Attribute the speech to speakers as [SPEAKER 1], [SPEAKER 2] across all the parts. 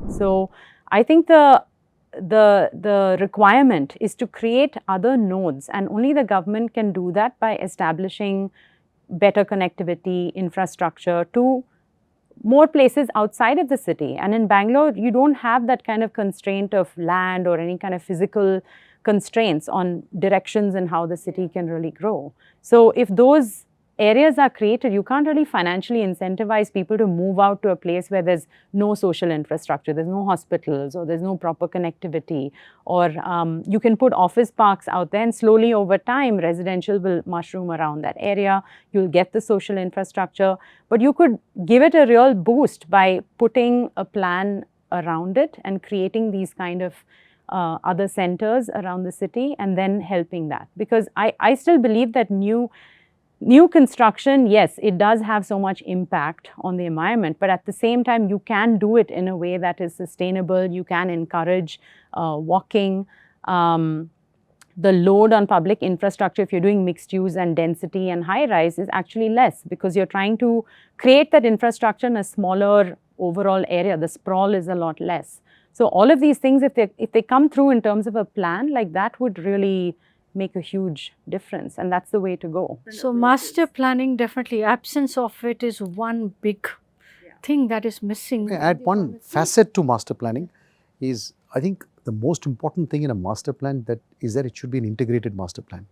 [SPEAKER 1] So I think the requirement is to create other nodes, and only the government can do that by establishing better connectivity, infrastructure to more places outside of the city. And in Bangalore, you don't have that kind of constraint of land or any kind of physical constraints on directions and how the city can really grow. So if those areas are created, you can't really financially incentivize people to move out to a place where there's no social infrastructure, there's no hospitals, or there's no proper connectivity, or you can put office parks out there, and slowly over time, residential will mushroom around that area. You'll get the social infrastructure, but you could give it a real boost by putting a plan around it and creating these kind of other centers around the city, and then helping that. Because I still believe that new construction, yes, it does have so much impact on the environment, but at the same time, you can do it in a way that is sustainable. You can encourage walking. The load on public infrastructure, if you're doing mixed use and density and high rise, is actually less, because you're trying to create that infrastructure in a smaller overall area. The sprawl is a lot less. So all of these things, if they come through in terms of a plan like that, would really make a huge difference, and that's the way to go.
[SPEAKER 2] So master planning, definitely, absence of it is one big thing that is missing.
[SPEAKER 3] I add one facet to master planning is, I think the most important thing in a master plan is that it should be an integrated master plan.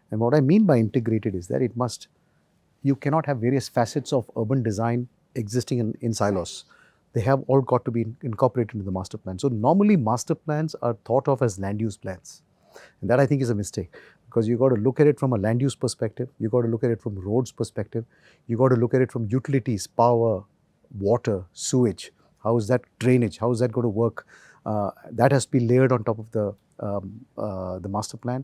[SPEAKER 3] And what I mean by integrated is that you cannot have various facets of urban design existing in silos. They have all got to be incorporated into the master plan. So normally master plans are thought of as land use plans. And that, I think, is a mistake, because you got to look at it from a land use perspective, you got to look at it from roads perspective, you got to look at it from utilities, power, water, sewage, how is that drainage, how is that going to work, that has to be layered on top of the master plan.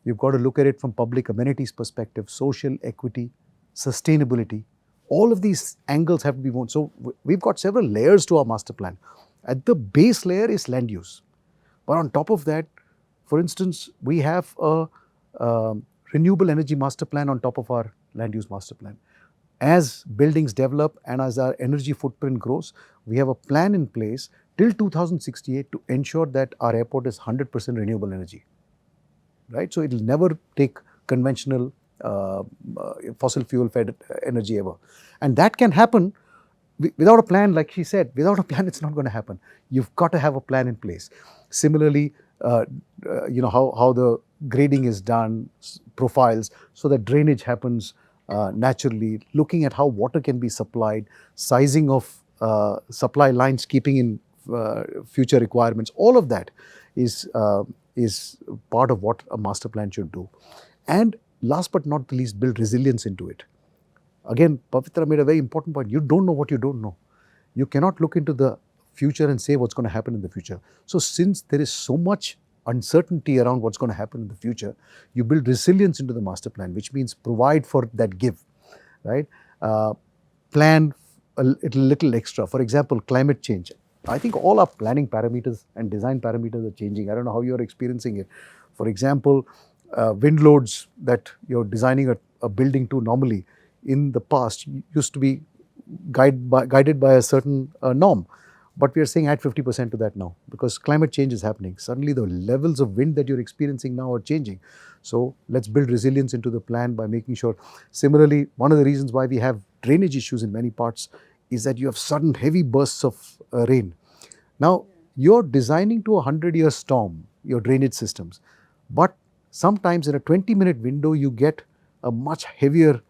[SPEAKER 3] You've got to look at it from public amenities perspective, social equity, sustainability. All of these angles have to be known. So we've got several layers to our master plan. At the base layer is land use, but on top of that, for instance, we have a renewable energy master plan on top of our land use master plan. As buildings develop and as our energy footprint grows, we have a plan in place till 2068 to ensure that our airport is 100% renewable energy, right? So it will never take conventional fossil fuel fed energy ever. And that can happen without a plan. Like she said, without a plan, it's not going to happen. You've got to have a plan in place. Similarly, how the grading is done, profiles, so that drainage happens naturally, looking at how water can be supplied, sizing of supply lines, keeping in future requirements. All of that is part of what a master plan should do. And last but not the least, build resilience into it. Again, Pavitra made a very important point. You don't know what you don't know. You cannot look into the future and say what's going to happen in the future. So since there is so much uncertainty around what's going to happen in the future, you build resilience into the master plan, which means provide for that give, right? Plan a little extra. For example, climate change. I think all our planning parameters and design parameters are changing. I don't know how you're experiencing it. For example, wind loads that you're designing a building to normally in the past used to be guided by a certain norm. But we are saying add 50% to that now, because climate change is happening. Suddenly the levels of wind that you're experiencing now are changing. So let's build resilience into the plan by making sure. Similarly, one of the reasons why we have drainage issues in many parts is that you have sudden heavy bursts of rain. Now, you're designing to a 100-year storm, your drainage systems. But sometimes in a 20-minute window, you get a much heavier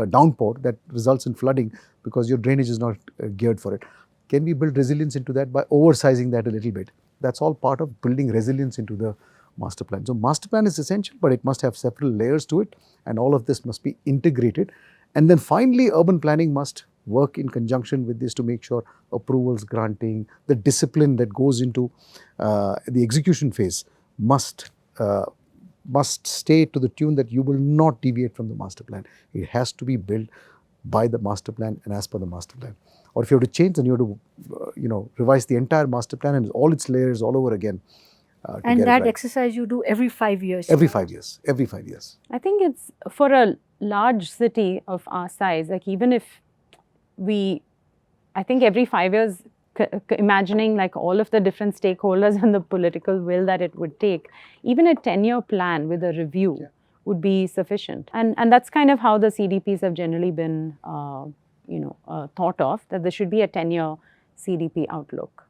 [SPEAKER 3] downpour that results in flooding because your drainage is not geared for it. Can we build resilience into that by oversizing that a little bit? That's all part of building resilience into the master plan. So master plan is essential, but it must have several layers to it, and all of this must be integrated. And then finally, urban planning must work in conjunction with this to make sure approvals granting, the discipline that goes into the execution phase must stay to the tune that you will not deviate from the master plan. It has to be built by the master plan and as per the master plan. Or if you have to change, then you have to revise the entire master plan and all its layers all over again.
[SPEAKER 2] And that exercise you do every 5 years?
[SPEAKER 3] Every 5 years. Every 5 years.
[SPEAKER 1] I think it's for a large city of our size, like even if I think every 5 years imagining like all of the different stakeholders and the political will that it would take, even a 10-year plan with a review would be sufficient. And that's kind of how the CDPs have generally been, thought of, that there should be a 10-year CDP outlook.